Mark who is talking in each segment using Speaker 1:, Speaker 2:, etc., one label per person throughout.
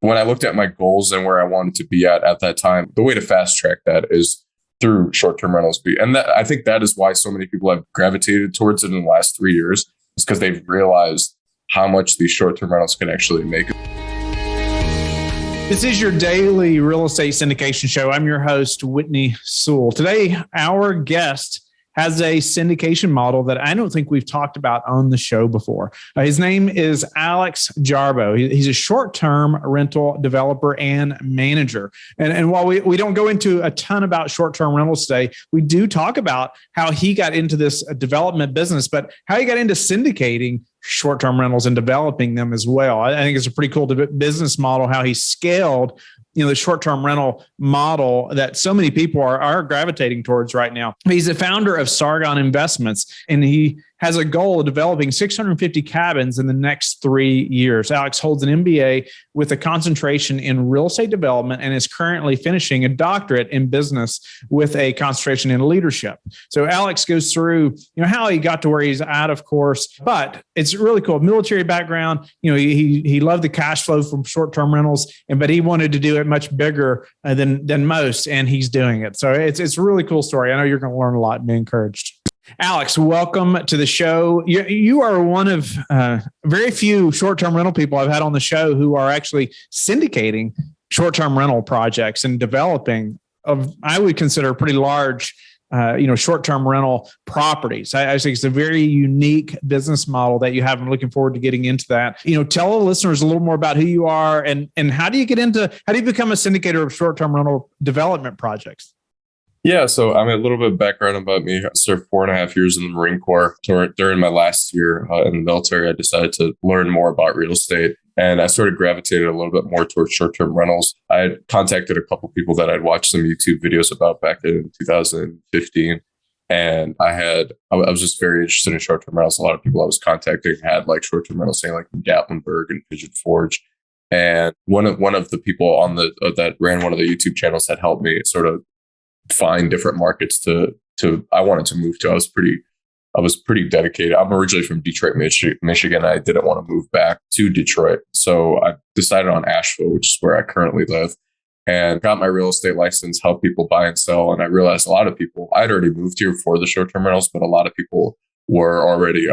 Speaker 1: when I looked at my goals and where I wanted to be at that time, the way to fast track that is through short-term rentals. And that, I think that is why so many people have gravitated towards it in the last 3 years, is because they've realized how much these short-term rentals can actually make.
Speaker 2: This is your daily real estate syndication show. I'm your host, Whitney Sewell. Today, our guest has a syndication model that I don't think we've talked about on the show before. His name is Alex Jarbo. He's a short-term rental developer and manager. And while we don't go into a ton about short-term rentals today, we do talk about how he got into this development business, but how he got into syndicating short-term rentals and developing them as well. I think it's a pretty cool business model, how he scaled the short-term rental model that so many people are gravitating towards right now. He's the founder of Sargon Investments, and he has a goal of developing 650 cabins in the next 3 years. Alex holds an MBA with a concentration in real estate development and is currently finishing a doctorate in business with a concentration in leadership. So Alex goes through, how he got to where he's at, of course, but it's really cool. Military background, he loved the cash flow from short-term rentals, but he wanted to do it much bigger than most, and he's doing it. So it's a really cool story. I know you're going to learn a lot and be encouraged. Alex, welcome to the show. You are one of very few short-term rental people I've had on the show who are actually syndicating short-term rental projects and developing I would consider pretty large, short-term rental properties. I think it's a very unique business model that you have. I'm looking forward to getting into that. Tell the listeners a little more about who you are and how do you become a syndicator of short-term rental development projects?
Speaker 1: Yeah, so a little bit of background about me. I served 4.5 years in the Marine Corps. During my last year in the military, I decided to learn more about real estate, and I sort of gravitated a little bit more towards short-term rentals. I had contacted a couple people that I'd watched some YouTube videos about back in 2015, and I was just very interested in short-term rentals. A lot of people I was contacting had like short-term rentals, saying like in Gatlinburg and Pigeon Forge. And one of the people on that ran one of the YouTube channels had helped me sort of find different markets to I wanted to move to. I was pretty dedicated. I'm originally from Detroit, Michigan. I didn't want to move back to Detroit. So I decided on Asheville, which is where I currently live, and got my real estate license, help people buy and sell. And I realized a lot of people, I'd already moved here for the short-term rentals, but a lot of people were already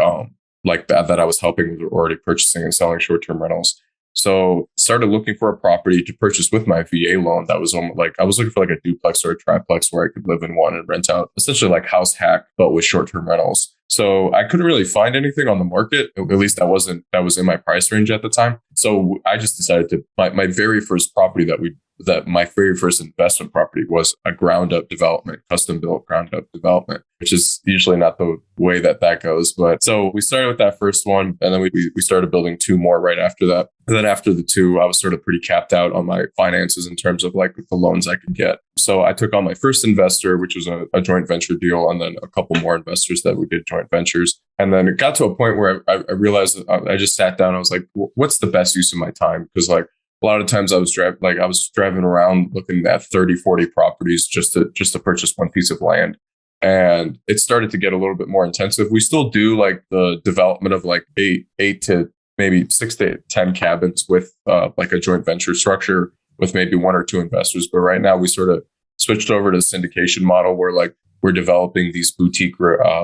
Speaker 1: like that I was helping were already purchasing and selling short-term rentals. So started looking for a property to purchase with my VA loan. That was almost like I was looking for like a duplex or a triplex where I could live in one and rent out, essentially like house hack, but with short-term rentals. So I couldn't really find anything on the market. At least that was in my price range at the time. So I just decided to my very first property my very first investment property was a ground up development, custom built ground up development, which is usually not the way that goes. But so we started with that first one, and then we started building two more right after that. And then after the two, I was sort of pretty capped out on my finances in terms of like the loans I could get. So I took on my first investor, which was a joint venture deal, and then a couple more investors that we did joint ventures. And then it got to a point where I realized I just sat down. I was like, what's the best use of my time? Because like a lot of times I was driving around looking at 30, 40 properties just to purchase one piece of land. And it started to get a little bit more intensive. We still do like the development of like eight to maybe 6 to 10 cabins with like a joint venture structure with maybe one or two investors. But right now we sort of switched over to the syndication model where like we're developing these boutique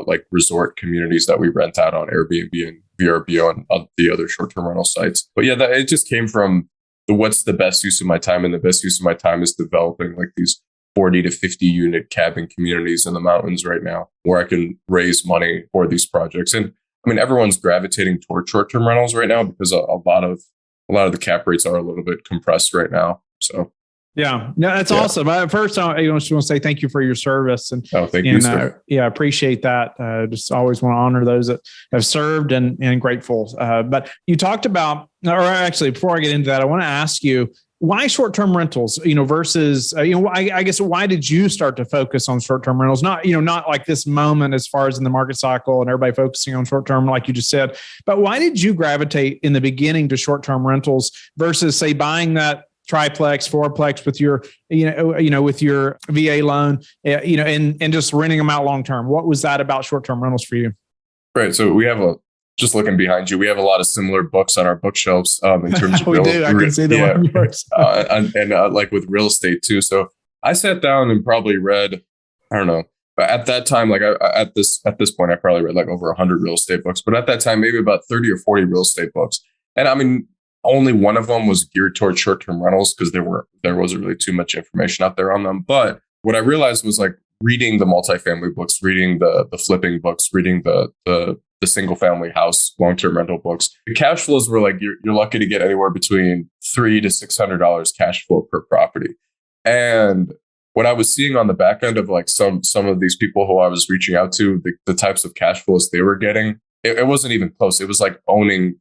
Speaker 1: like resort communities that we rent out on Airbnb and VRBO and the other short-term rental sites. But yeah, it just came from what's the best use of my time, and the best use of my time is developing like these 40 to 50 unit cabin communities in the mountains right now where I can raise money for these projects. And everyone's gravitating toward short-term rentals right now because a lot of the cap rates are a little bit compressed right now. So
Speaker 2: yeah, no, that's awesome. First, I just want to say thank you for your service, and
Speaker 1: thank you, sir.
Speaker 2: I appreciate that. Just always want to honor those that have served and grateful. But you talked about, or actually, before I get into that, I want to ask you why short-term rentals, versus, I guess, why did you start to focus on short-term rentals? Not like this moment as far as in the market cycle and everybody focusing on short-term, like you just said, but why did you gravitate in the beginning to short-term rentals versus say buying that triplex, fourplex with your, with your VA loan, and just renting them out long-term? What was that about short-term rentals for you?
Speaker 1: Right. So we have just looking behind you, we have a lot of similar books on our bookshelves in terms of
Speaker 2: we do. I can see them on yours.
Speaker 1: and like with real estate too. So I sat down and probably read, I don't know, but at that time, like at this point, I probably read like over 100 real estate books. But at that time, maybe about 30 or 40 real estate books. And I mean, only one of them was geared towards short-term rentals because there wasn't really too much information out there on them. But what I realized was like reading the multifamily books, reading the flipping books, reading the single family house long-term rental books, the cash flows were like you're lucky to get anywhere between $300 to $600 cash flow per property. And what I was seeing on the back end of like some of these people who I was reaching out to, the types of cash flows they were getting, it wasn't even close. It was like owning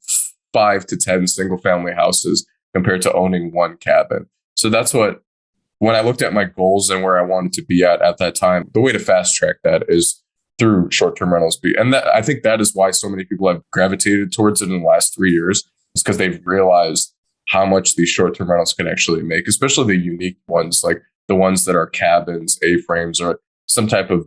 Speaker 1: 5 to 10 single family houses compared to owning one cabin. So that's when I looked at my goals and where I wanted to be at that time, the way to fast track that is through short-term rentals. And I think that is why so many people have gravitated towards it in the last 3 years, is because they've realized how much these short-term rentals can actually make, especially the unique ones, like the ones that are cabins, A-frames, or some type of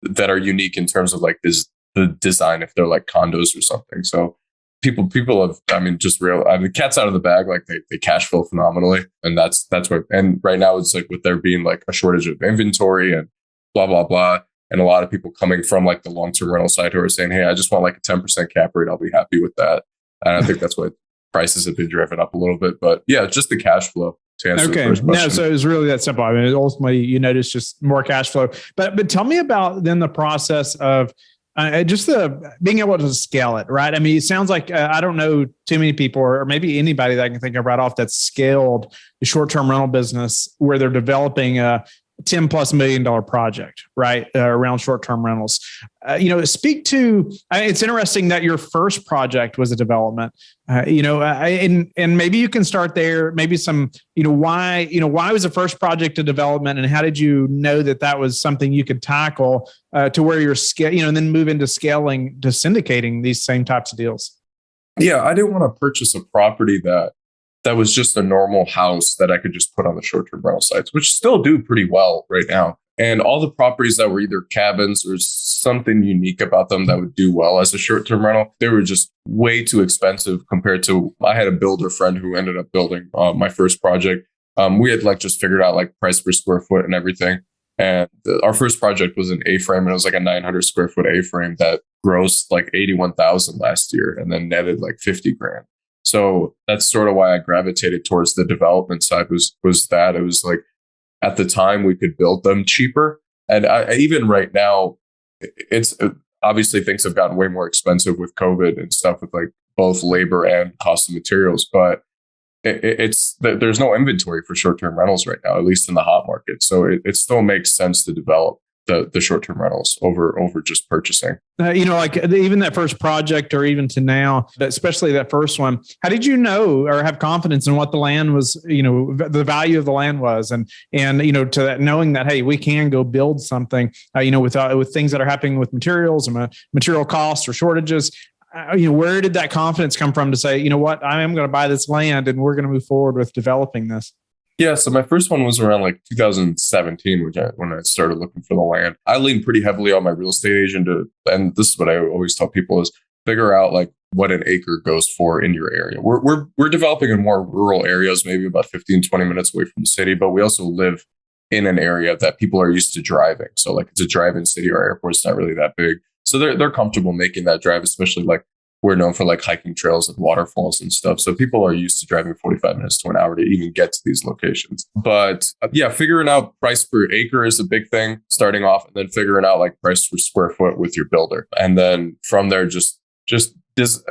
Speaker 1: that are unique in terms of like the design, if they're like condos or something. So people have, the cat's out of the bag, like they cash flow phenomenally. And that's what, and right now it's like with there being like a shortage of inventory and blah, blah, blah. And a lot of people coming from like the long-term rental side who are saying, hey, I just want like a 10% cap rate. I'll be happy with that. And I think that's what prices have been driven up a little bit, but yeah, just the cash flow to answer the first question.
Speaker 2: No, so it was really that simple. I mean, ultimately you notice just more cash flow, but tell me about then the process of just the being able to scale it, right? I mean, it sounds like I don't know too many people, or maybe anybody that I can think of right off that's scaled the short-term rental business where they're developing a $10+ million project, right? Around short-term rentals. Speak to, it's interesting that your first project was a development, and maybe you can start there, maybe some, why was the first project a development, and how did you know that was something you could tackle to where you're scale, and then move into scaling to syndicating these same types of deals?
Speaker 1: Yeah, I didn't want to purchase a property that was just a normal house that I could just put on the short-term rental sites, which still do pretty well right now. And all the properties that were either cabins or something unique about them that would do well as a short-term rental, they were just way too expensive compared to, I had a builder friend who ended up building my first project. We had like just figured out like price per square foot and everything. And our first project was an A-frame, and it was like a 900 square foot A-frame that grossed like 81,000 last year and then netted like 50 grand. So that's sort of why I gravitated towards the development side was that it was like at the time we could build them cheaper. And even right now, it's obviously things have gotten way more expensive with COVID and stuff with like both labor and cost of materials. But there's no inventory for short-term rentals right now, at least in the hot market. So it still makes sense to develop the short-term rentals over just purchasing.
Speaker 2: Like even that first project or even to now, especially that first one, how did you know or have confidence in what the land was, the value of the land was and to that, knowing that, hey, we can go build something, with things that are happening with materials and material costs or shortages. Where did that confidence come from to say, you know what, I am going to buy this land and we're going to move forward with developing this?
Speaker 1: Yeah, so my first one was around like 2017, when I started looking for the land. I leaned pretty heavily on my real estate agent and this is what I always tell people is figure out like what an acre goes for in your area. We're developing in more rural areas, maybe about 15, 20 minutes away from the city, but we also live in an area that people are used to driving. So like it's a drive-in city, our airport's not really that big. So they're comfortable making that drive, especially like we're known for like hiking trails and waterfalls and stuff. So people are used to driving 45 minutes to an hour to even get to these locations. But yeah, figuring out price per acre is a big thing starting off, and then figuring out like price per square foot with your builder. And then from there, just this,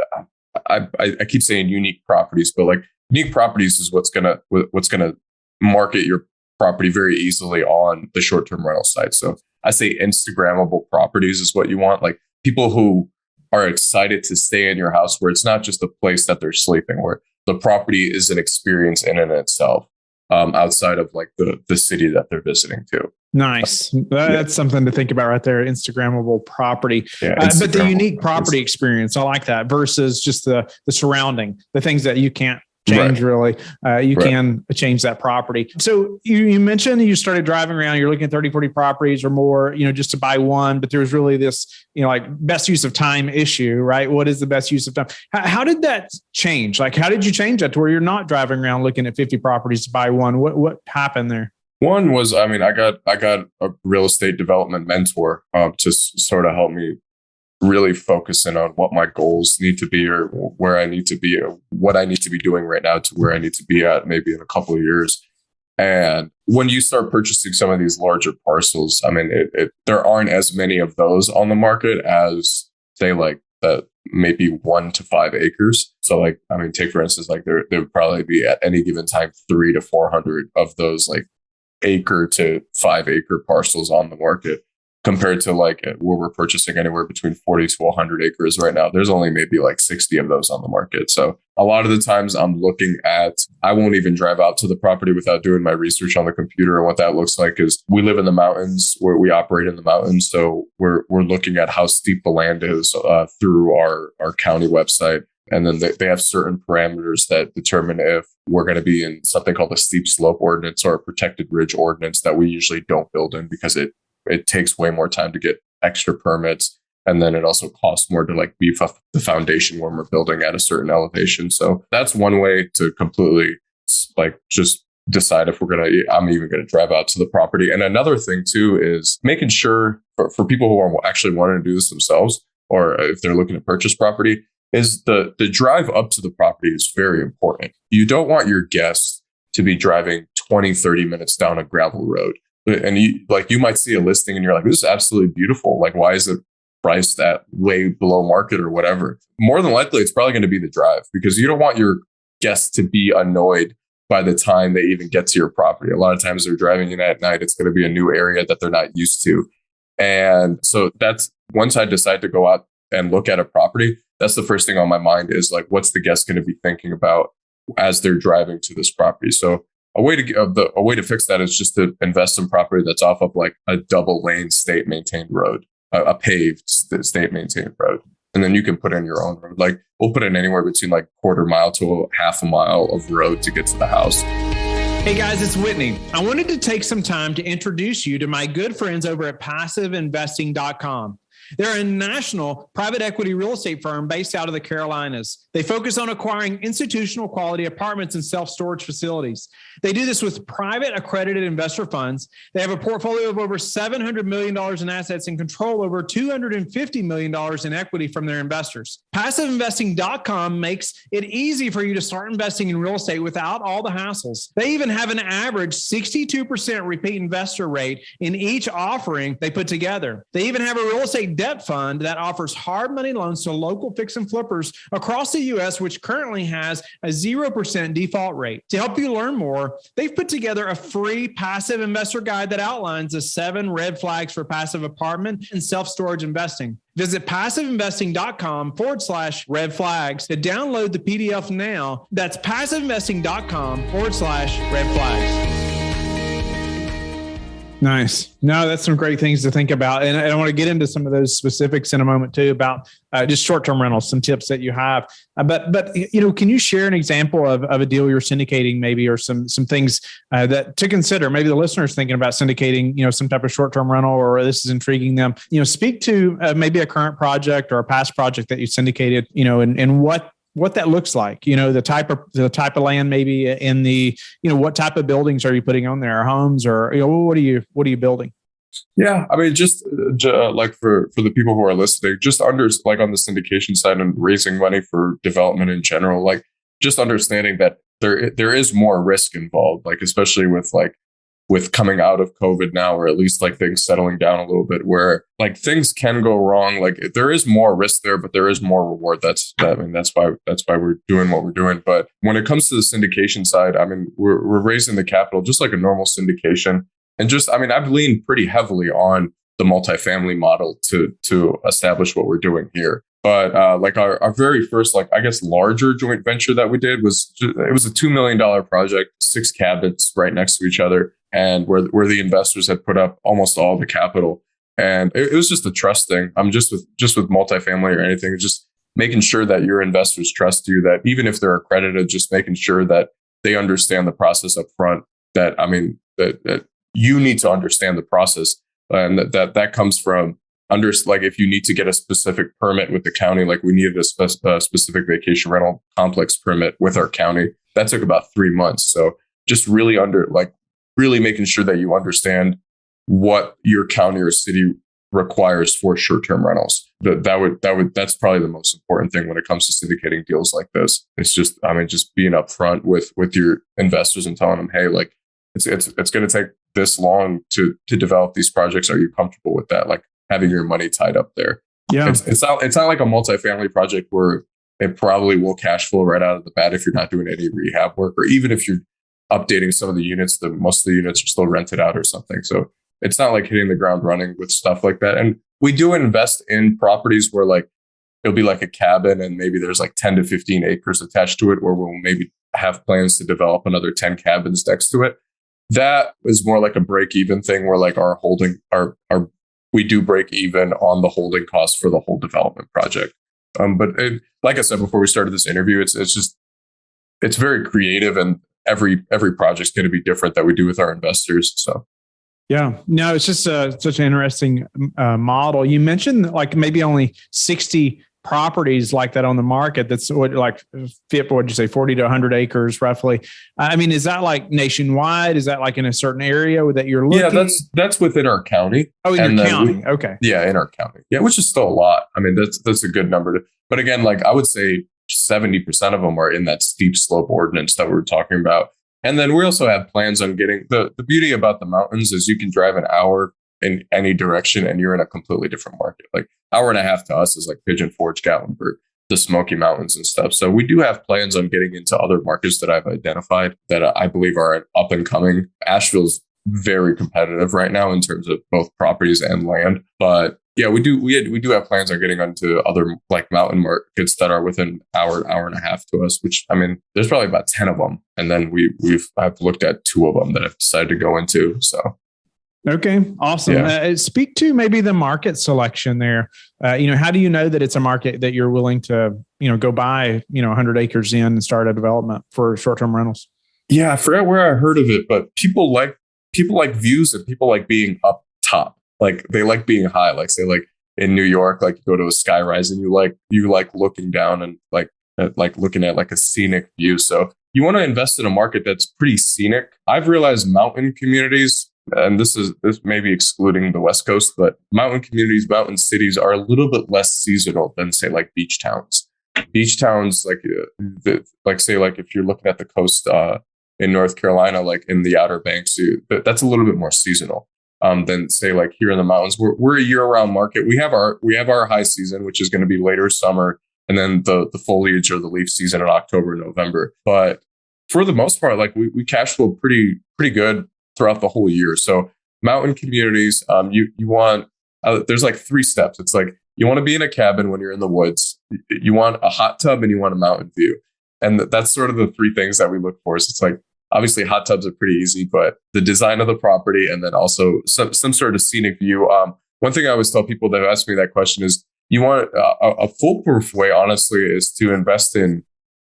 Speaker 1: I keep saying unique properties, but like unique properties is what's gonna market your property very easily on the short-term rental side. So I say Instagrammable properties is what you want. Like people who are excited to stay in your house, where it's not just a place that they're sleeping, where the property is an experience in and itself, outside of like the city that they're visiting to.
Speaker 2: Nice. That's something to think about right there. Instagrammable property. Yeah, but the unique property experience, I like that, versus just the surrounding, the things that you can't change, really. You
Speaker 1: Right.
Speaker 2: can change that property. So you mentioned you started driving around, you're looking at 30, 40 properties or more, just to buy one, but there's really this, like best use of time issue, right? What is the best use of time? How did that change? Like, how did you change that to where you're not driving around looking at 50 properties to buy one? What happened there?
Speaker 1: One was, I got a real estate development mentor to sort of help me really focus in on what my goals need to be, or where I need to be, or what I need to be doing right now to where I need to be at maybe in a couple of years. And when you start purchasing some of these larger parcels, there aren't as many of those on the market as, say, like maybe 1 to 5 acres. So take for instance, like there would probably be at any given time 300 to 400 of those like acre to 5 acre parcels on the market, compared to like where we're purchasing anywhere between 40 to 100 acres right now. There's only maybe like 60 of those on the market. So a lot of the times I won't even drive out to the property without doing my research on the computer. And what that looks like is we live in the mountains, where we operate in the mountains. So we're looking at how steep the land is through our county website. And then they have certain parameters that determine if we're going to be in something called a steep slope ordinance or a protected ridge ordinance that we usually don't build in, because it takes way more time to get extra permits. And then it also costs more to like beef up the foundation when we're building at a certain elevation. So that's one way to completely like just decide if I'm even going to drive out to the property. And another thing too is making sure for people who are actually wanting to do this themselves, or if they're looking to purchase property, is the drive up to the property is very important. You don't want your guests to be driving 20, 30 minutes down a gravel road. And you might see a listing and you're like, this is absolutely beautiful. Like, why is it priced at way below market or whatever? More than likely, it's probably going to be the drive, because you don't want your guests to be annoyed by the time they even get to your property. A lot of times they're driving in at night. It's going to be a new area that they're not used to. And so that's, once I decide to go out and look at a property, that's the first thing on my mind is like, what's the guest going to be thinking about as they're driving to this property? So a way to fix that is just to invest in property that's off of like a double lane state maintained road, a paved state maintained road. And then you can put in your own road. Like we'll put in anywhere between like quarter mile to half a mile of road to get to the house.
Speaker 2: Hey guys, it's Whitney. I wanted to take some time to introduce you to my good friends over at PassiveInvesting.com. They're a national private equity real estate firm based out of the Carolinas. They focus on acquiring institutional quality apartments and self-storage facilities. They do this with private accredited investor funds. They have a portfolio of over $700 million in assets and control over $250 million in equity from their investors. PassiveInvesting.com makes it easy for you to start investing in real estate without all the hassles. They even have an average 62% repeat investor rate in each offering they put together. They even have a real estate debt fund that offers hard money loans to local fix and flippers across the U.S., which currently has a 0% default rate. To help you learn more, they've put together a free passive investor guide that outlines the 7 red flags for passive apartment and self-storage investing. Visit PassiveInvesting.com/red flags to download the PDF now. That's PassiveInvesting.com/red flags. Nice. No, that's some great things to think about. And I want to get into some of those specifics in a moment too, about just short-term rentals, some tips that you have. But can you share an example of a deal you're syndicating maybe, or some things that to consider? Maybe the listeners thinking about syndicating, some type of short-term rental, or this is intriguing them. Speak to maybe a current project or a past project that you syndicated, and what that looks like, the type of land, maybe in the, what type of buildings are you putting on there, or homes, or, what are you building?
Speaker 1: Yeah. just like for the people who are listening, just on the syndication side and raising money for development in general, like just understanding that there is more risk involved, like, especially with coming out of COVID now, or at least like things settling down a little bit, where like things can go wrong. Like there is more risk there, but there is more reward. That's why we're doing what we're doing. But when it comes to the syndication side, we're raising the capital just like a normal syndication. And I've leaned pretty heavily on the multifamily model to establish what we're doing here. But like our very first, larger joint venture that we did was a $2 million project, 6 cabins right next to each other, and where the investors had put up almost all the capital. And it was just a trust thing. Just with multifamily or anything, just making sure that your investors trust you, that even if they're accredited, just making sure that they understand the process up front, that you need to understand the process. And that comes from like if you need to get a specific permit with the county, like we needed a specific vacation rental complex permit with our county. That took about 3 months. So just really really making sure that you understand what your county or city requires for short-term rentals. That's probably the most important thing when it comes to syndicating deals like this. It's just being upfront with your investors and telling them, hey, like it's going to take this long to develop these projects. Are you comfortable with that? Like having your money tied up there.
Speaker 2: Yeah,
Speaker 1: it's not like a multifamily project where it probably will cash flow right out of the bat if you're not doing any rehab work, or even if you're updating some of the units. Most of the units are still rented out or something. So it's not like hitting the ground running with stuff like that. And we do invest in properties where like it'll be like a cabin and maybe there's like 10 to 15 acres attached to it, or we'll maybe have plans to develop another 10 cabins next to it. That is more like a break even thing where like we do break even on the holding costs for the whole development project. Like I said before we started this interview, it's very creative, and every project's going to be different that we do with our investors. So.
Speaker 2: Yeah, no, it's just such an interesting model. You mentioned like maybe only 60 properties like that on the market. That's what did you say, 40 to 100 acres roughly? I mean, is that like nationwide? Is that like in a certain area that you're looking?
Speaker 1: Yeah, that's within our county.
Speaker 2: Oh, in your county. Okay.
Speaker 1: Yeah, in our county. Yeah, which is still a lot. I mean, that's a good number. But again, like I would say 70% of them are in that steep slope ordinance that we were talking about. And then we also have plans on getting the beauty about the mountains is you can drive an hour in any direction and you're in a completely different market. Like hour and a half to us is like Pigeon Forge, Gatlinburg, the Smoky Mountains and stuff. So we do have plans on getting into other markets that I've identified that I believe are up and coming. Asheville's very competitive right now in terms of both properties and land. But yeah, we do have plans on getting onto other like mountain markets that are within hour and a half to us, which I mean, there's probably about 10 of them. And then I've looked at 2 of them that I've decided to go into. So.
Speaker 2: Okay, awesome. Yeah. Speak to maybe the market selection there. How do you know that it's a market that you're willing to, go buy, 100 acres in and start a development for short-term rentals?
Speaker 1: Yeah, I forgot where I heard of it, but people like views and people like being up top. Like they like being high. Like say like in New York, like you go to a sky rise and you like looking down and like looking at like a scenic view. So you want to invest in a market that's pretty scenic. I've realized mountain communities, and this may be excluding the West Coast, but mountain communities, mountain cities are a little bit less seasonal than say like beach towns. Beach towns, say if you're looking at the coast in North Carolina, like in the Outer Banks, that's a little bit more seasonal than say like here in the mountains. We're a year-round market. We have our high season, which is going to be later summer, and then the foliage or the leaf season in October, November. But for the most part, like we cash flow pretty good throughout the whole year. So mountain communities, you want there's like 3 steps. It's like you want to be in a cabin when you're in the woods. You want a hot tub and you want a mountain view, and that's sort of the 3 things that we look for. So it's like obviously hot tubs are pretty easy, but the design of the property and then also some sort of scenic view. One thing I always tell people that ask me that question is you want a foolproof way, honestly, is to invest in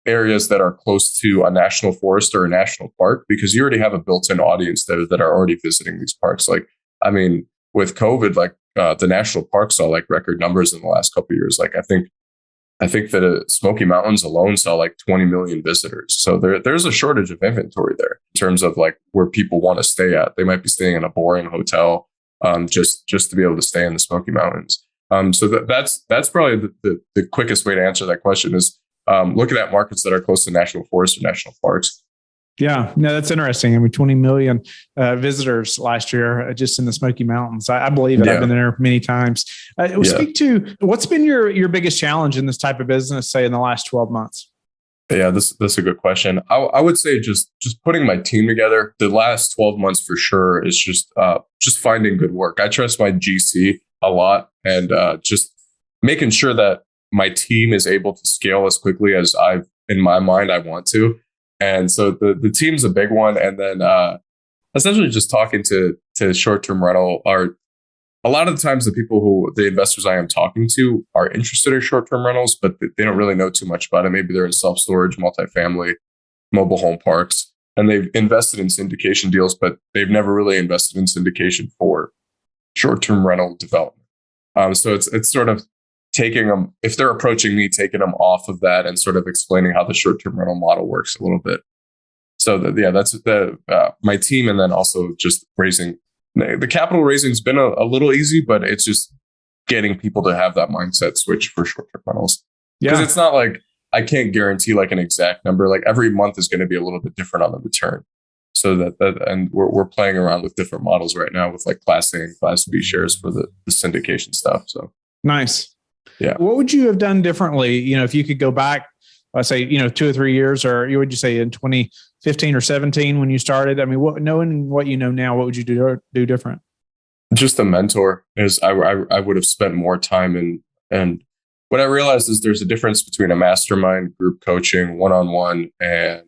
Speaker 1: areas that are close to a national forest or a national park, because you already have a built-in audience that are already visiting these parks. Like, I mean, with COVID, like the national parks saw like record numbers in the last couple of years. Like I think that Smoky Mountains alone saw like 20 million visitors. So there's a shortage of inventory there in terms of like where people want to stay at. They might be staying in a boring hotel just to be able to stay in the Smoky Mountains. So that's probably the quickest way to answer that question is looking at markets that are close to national forests or national parks.
Speaker 2: Yeah, no, that's interesting. I mean, 20 million visitors last year just in the Smoky Mountains. I believe it. Yeah. I've been there many times. Speak to what's been your biggest challenge in this type of business, say in the last 12 months?
Speaker 1: Yeah, that's a good question. I would say just putting my team together. The last 12 months for sure is just finding good work. I trust my GC a lot, and just making sure that my team is able to scale as quickly as in my mind I want to. And so the team's a big one. And then essentially just talking to short-term rental or a lot of the times the investors I am talking to are interested in short-term rentals, but they don't really know too much about it. Maybe they're in self-storage, multifamily, mobile home parks, and they've invested in syndication deals, but they've never really invested in syndication for short-term rental development. So it's sort of taking them, if they're approaching me, taking them off of that and sort of explaining how the short-term rental model works a little bit. So that's my team, and then also just raising. The capital raising's been a little easy, but it's just getting people to have that mindset switch for short-term rentals. Because it's not like I can't guarantee like an exact number. Like every month is going to be a little bit different on the return. So and we're playing around with different models right now with like Class A and Class B shares for the syndication stuff. So
Speaker 2: nice.
Speaker 1: Yeah.
Speaker 2: What would you have done differently? If you could go back, let's say, 2 or 3 years, or would you say in 2015 or 17 when you started? I mean, knowing what you know now, what would you do different?
Speaker 1: Just a mentor. Is I would have spent more time and what I realized is there's a difference between a mastermind, group coaching, one-on-one, and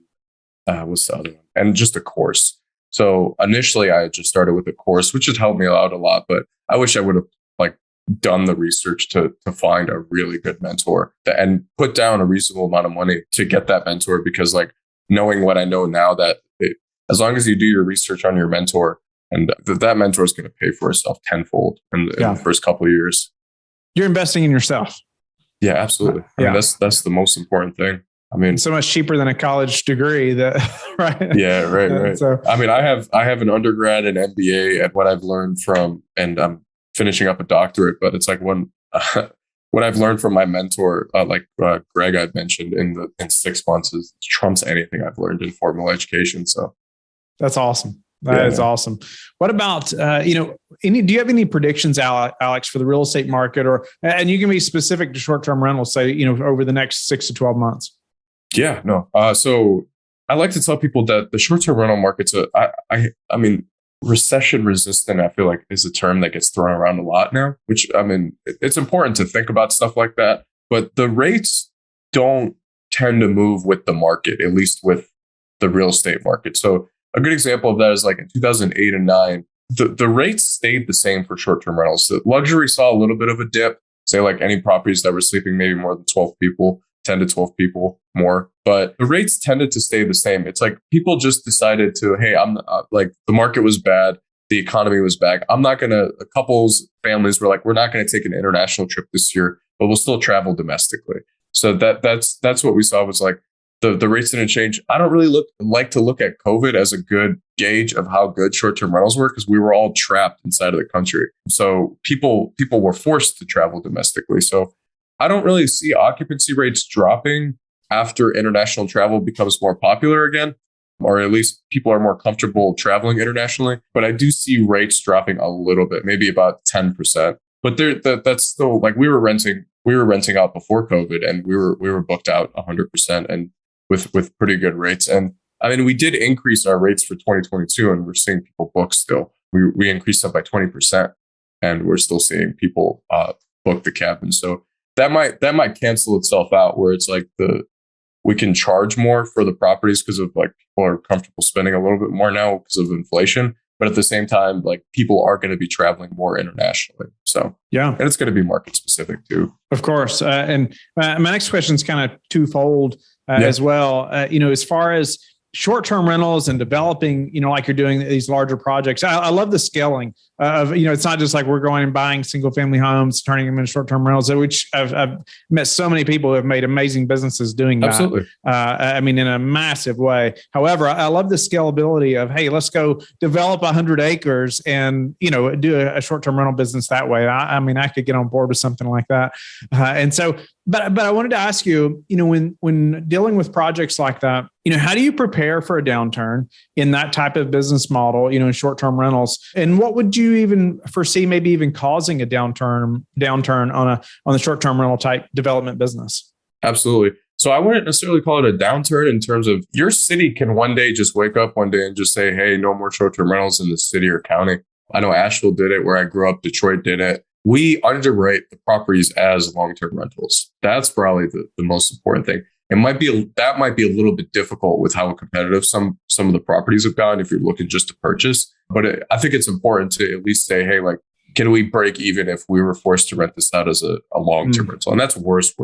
Speaker 1: what's the other one? And just a course. So initially I just started with a course, which has helped me out a lot, but I wish I would have like done the research to find a really good mentor and put down a reasonable amount of money to get that mentor, because like knowing what I know now, that as long as you do your research on your mentor, and that mentor is going to pay for itself tenfold in the first couple of years. You're
Speaker 2: investing in yourself.
Speaker 1: Yeah, absolutely. I mean, that's the most important thing. I mean,
Speaker 2: so much cheaper than a college degree right?
Speaker 1: Yeah, right. So, I mean, I have an undergrad and MBA at what I've learned from, and I'm finishing up a doctorate, but it's like what I've learned from my mentor, Greg I've mentioned in 6 months is trumps anything I've learned in formal education. So
Speaker 2: that's awesome. That is awesome. What about, do you have any predictions, Alex, for the real estate market, and you can be specific to short-term rentals, say, over the next 6 to 12 months?
Speaker 1: Yeah, no. So I like to tell people that the short-term rental market's I mean, recession resistant, I feel like is a term that gets thrown around a lot now, which, I mean, it's important to think about stuff like that, but the rates don't tend to move with the market, at least with the real estate market. So a good example of that is like in 2008 and 9, the rates stayed the same for short-term rentals. The luxury saw a little bit of a dip, say like any properties that were sleeping maybe more than 12 people, 10 to 12 people more, but the rates tended to stay the same. It's like people just decided to, hey, I'm like, the market was bad, the economy was bad. Families were like, we're not going to take an international trip this year, but we'll still travel domestically. So that's what we saw was like, the rates didn't change. I don't really like to look at COVID as a good gauge of how good short-term rentals were, because we were all trapped inside of the country. So people were forced to travel domestically. So I don't really see occupancy rates dropping after international travel becomes more popular again, or at least people are more comfortable traveling internationally. But I do see rates dropping a little bit, maybe about 10%. But that's still like we were renting out before COVID, and we were booked out 100% and with pretty good rates. And I mean, we did increase our rates for 2022, and we're seeing people book still. We increased them by 20%, and we're still seeing people book the cabin. So that might cancel itself out, where it's like we can charge more for the properties because of like people are comfortable spending a little bit more now because of inflation. But at the same time, like people are going to be traveling more internationally. So and it's going to be market specific too.
Speaker 2: Of course. And my next question is kind of twofold as well. As far as short-term rentals and developing, like you're doing these larger projects. I love the scaling of, it's not just like we're going and buying single family homes, turning them into short-term rentals, which I've met so many people who have made amazing businesses doing that.
Speaker 1: Absolutely.
Speaker 2: I mean, in a massive way. However, I love the scalability of, hey, let's go develop 100 acres and, do a short-term rental business that way. I mean, I could get on board with something like that. But I wanted to ask you, when dealing with projects like that, how do you prepare for a downturn in that type of business model, in short-term rentals? And what would you even foresee maybe even causing a downturn on the short-term rental type development business?
Speaker 1: Absolutely. So I wouldn't necessarily call it a downturn in terms of your city can one day just wake up one day and just say, hey, no more short-term rentals in the city or county. I know Asheville did it, where I grew up, Detroit did it. We underwrite the properties as long-term rentals. That's probably the most important thing. That might be a little bit difficult with how competitive some of the properties have gone if you're looking just to purchase. But I think it's important to at least say, hey, like can we break even if we were forced to rent this out as a long-term rental? And that's worst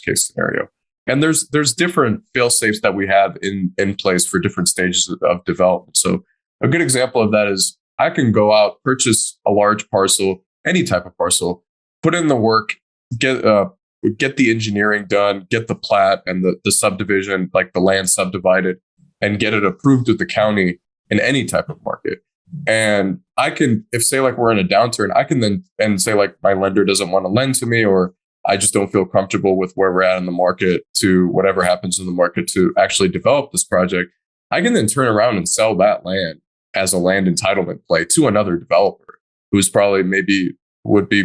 Speaker 1: case scenario. And there's different fail safes that we have in place for different stages of development. So a good example of that is I can go out, purchase a large parcel, any type of parcel, put in the work, get the engineering done, get the plat and the subdivision, like the land subdivided, and get it approved with the county in any type of market. And I can, if say like we're in a downturn, I can then and say like my lender doesn't want to lend to me, or I just don't feel comfortable with where we're at in the market to whatever happens in the market to actually develop this project. I can then turn around and sell that land as a land entitlement play to another developer who's probably maybe would be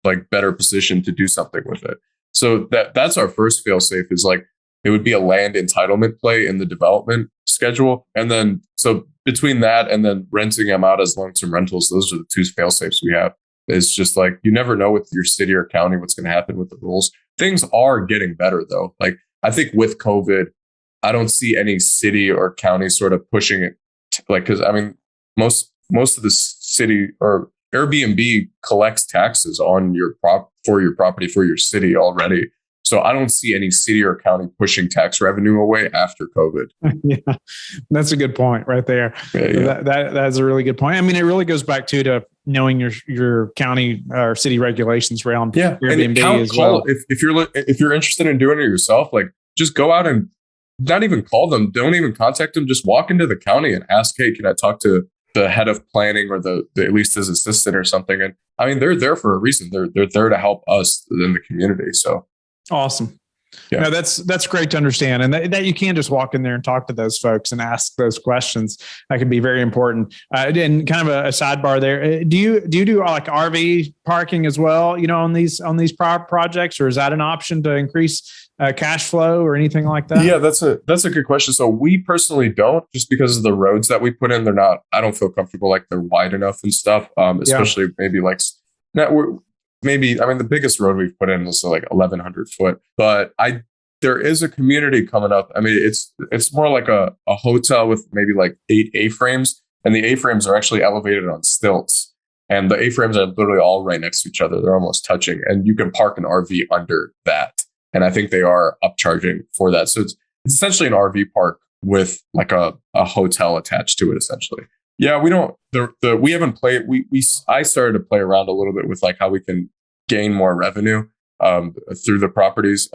Speaker 1: like better positioned to do something with it. So that's our first fail safe, is like it would be a land entitlement play in the development schedule. And then so between that and then renting them out as long-term rentals, those are the two fail safes we have. It's just like you never know with your city or county what's going to happen with the rules. Things are getting better though. Like I think with COVID, I don't see any city or county sort of pushing it like, because I mean most of the city or Airbnb collects taxes on your property for your city already. So I don't see any city or county pushing tax revenue away after COVID.
Speaker 2: Yeah, that's a good point right there. Yeah. That's a really good point. I mean, it really goes back to knowing your county or city regulations around Airbnb as well.
Speaker 1: If you're interested in doing it yourself, like just go out and not even call them, don't even contact them. Just walk into the county and ask, hey, can I talk to the head of planning or the at least his assistant or something? And I mean, they're there for a reason. They're there to help us in the community. So.
Speaker 2: Awesome.
Speaker 1: Yeah.
Speaker 2: No, that's great to understand. And that you can just walk in there and talk to those folks and ask those questions. That can be very important. And kind of a sidebar there. Do you do like RV parking as well, on these projects, or is that an option to increase cash flow or anything like that?
Speaker 1: Yeah, that's a good question. So we personally don't, just because of the roads that we put in. I don't feel comfortable like they're wide enough and stuff. Especially maybe like the biggest road we've put in is like 1,100 foot, but there is a community coming up. I mean, it's more like a hotel with maybe like 8 A-frames, and the A-frames are actually elevated on stilts, and the A-frames are literally all right next to each other. They're almost touching, and you can park an RV under that. And I think they are upcharging for that. So it's essentially an RV park with like a hotel attached to it, essentially. Yeah, we don't. We haven't played. I started to play around a little bit with like how we can gain more revenue through the properties.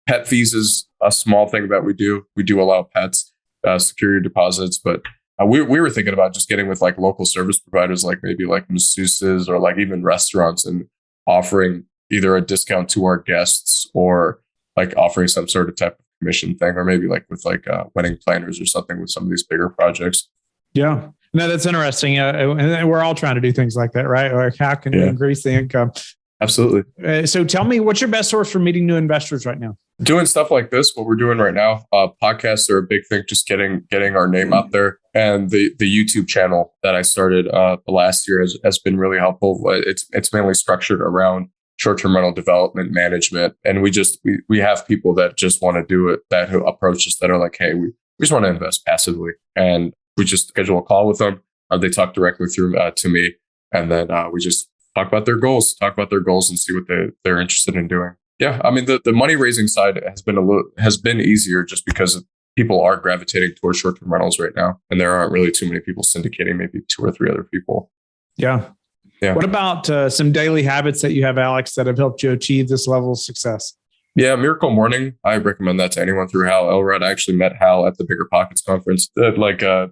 Speaker 1: Pet fees is a small thing that we do. We do allow pets, security deposits, but we were thinking about just getting with like local service providers, like maybe like masseuses or like even restaurants, and offering either a discount to our guests or like offering some sort of type of commission thing, or maybe like with like wedding planners or something with some of these bigger projects.
Speaker 2: Yeah. No, that's interesting. And we're all trying to do things like that, right? Like how can we increase the income?
Speaker 1: Absolutely.
Speaker 2: So tell me, what's your best source for meeting new investors right now?
Speaker 1: Doing stuff like this, what we're doing right now. Podcasts are a big thing, just getting our name out there. And the YouTube channel that I started last year has been really helpful. It's mainly structured around short-term rental development management. And we have people that just want to do it, that who approach us that are like, hey, we just want to invest passively. And we just schedule a call with them. They talk directly through to me. And then we just talk about their goals and see what they're interested in doing. Yeah. I mean, the money raising side has been easier just because people are gravitating towards short-term rentals right now. And there aren't really too many people syndicating, maybe 2 or 3 other people.
Speaker 2: Yeah. What about some daily habits that you have, Alex, that have helped you achieve this level of success?
Speaker 1: Yeah, Miracle Morning. I recommend that to anyone through Hal Elrod. I actually met Hal at the Bigger Pockets conference. I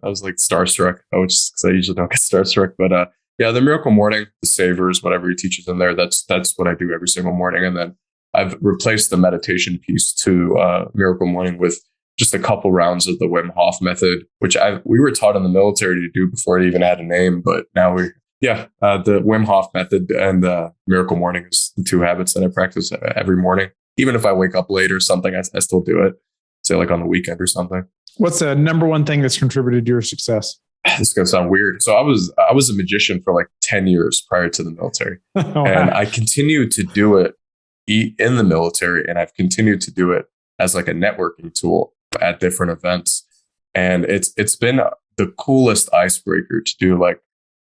Speaker 1: was like starstruck, which is because I usually don't get starstruck. But the Miracle Morning, the Savers, whatever he teaches in there, that's what I do every single morning. And then I've replaced the meditation piece to Miracle Morning with just a couple rounds of the Wim Hof method, which we were taught in the military to do before it even had a name. But now the Wim Hof method and Miracle Morning is the 2 habits that I practice every morning. Even if I wake up late or something, I still do it, say like on the weekend or something.
Speaker 2: What's the number one thing that's contributed to your success?
Speaker 1: This is going to sound weird. So I was a magician for like 10 years prior to the military.
Speaker 2: Wow.
Speaker 1: And I continued to do it in the military. And I've continued to do it as like a networking tool at different events. And it's been the coolest icebreaker to do like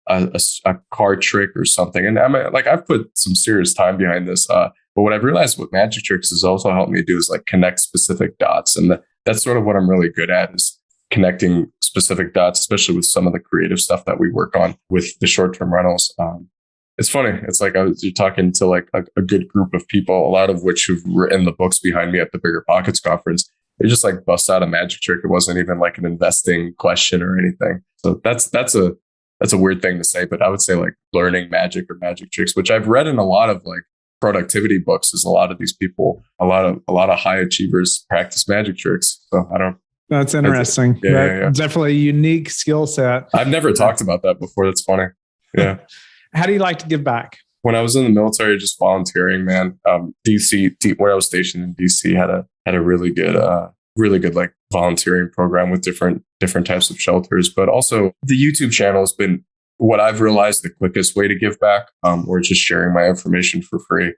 Speaker 1: a card trick or something. And I mean, like I've put some serious time behind this. But what I've realized what magic tricks has also helped me do is like connect specific dots. And that's sort of what I'm really good at is connecting specific dots, especially with some of the creative stuff that we work on with the short-term rentals. It's funny. It's like you're talking to like a good group of people, a lot of which have written the books behind me at the Bigger Pockets conference. They just like bust out a magic trick. It wasn't even like an investing question or anything. So that's a weird thing to say, but I would say like learning magic or magic tricks, which I've read in a lot of like productivity books, is a lot of these people, a lot of high achievers practice magic tricks. So I don't.
Speaker 2: That's interesting.
Speaker 1: Yeah.
Speaker 2: Definitely a unique skill set.
Speaker 1: I've never talked about that before. That's funny. Yeah.
Speaker 2: How do you like to give back?
Speaker 1: When I was in the military, just volunteering, man. DC, where I was stationed in DC, had a really good like volunteering program with different types of shelters. But also the YouTube channel has been what I've realized the quickest way to give back, or just sharing my information for free.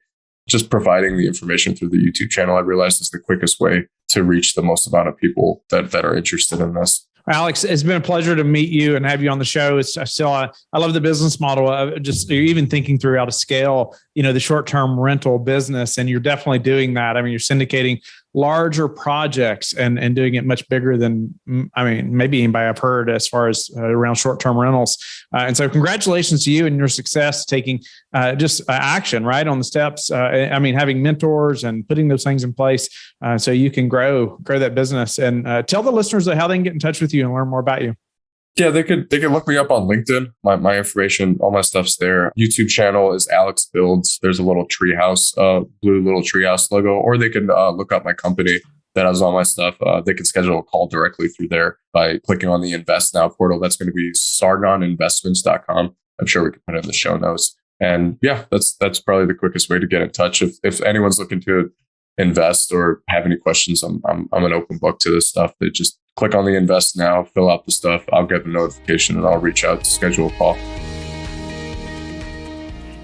Speaker 1: Just providing the information through the YouTube channel, I realized is the quickest way to reach the most amount of people that are interested in this.
Speaker 2: Alex, it's been a pleasure to meet you and have you on the show. I love the business model. You're even thinking through how to scale, the short-term rental business, and you're definitely doing that. I mean, you're syndicating larger projects and doing it much bigger than, maybe anybody I've heard as far as around short-term rentals. And so congratulations to you and your success taking action, right, on the steps. Having mentors and putting those things in place so you can grow that business. And tell the listeners how they can get in touch with you and learn more about you.
Speaker 1: Yeah, they could look me up on LinkedIn. My information, all my stuff's there. YouTube channel is Alex Builds. There's a little treehouse, blue little treehouse logo, or they can look up my company that has all my stuff. They can schedule a call directly through there by clicking on the Invest Now portal. That's going to be sargoninvestments.com. I'm sure we can put it in the show notes. And yeah, that's probably the quickest way to get in touch. If anyone's looking to invest or have any questions, I'm an open book to this stuff. They just click on the Invest Now, fill out the stuff. I'll get the notification and I'll reach out to schedule a call.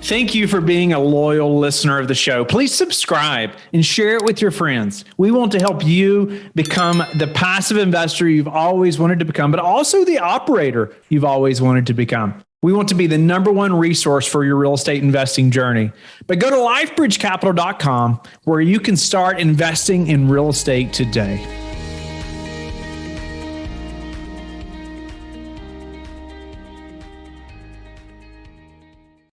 Speaker 2: Thank you for being a loyal listener of the show. Please subscribe and share it with your friends. We want to help you become the passive investor you've always wanted to become, but also the operator you've always wanted to become. We want to be the number one resource for your real estate investing journey. But go to lifebridgecapital.com where you can start investing in real estate today.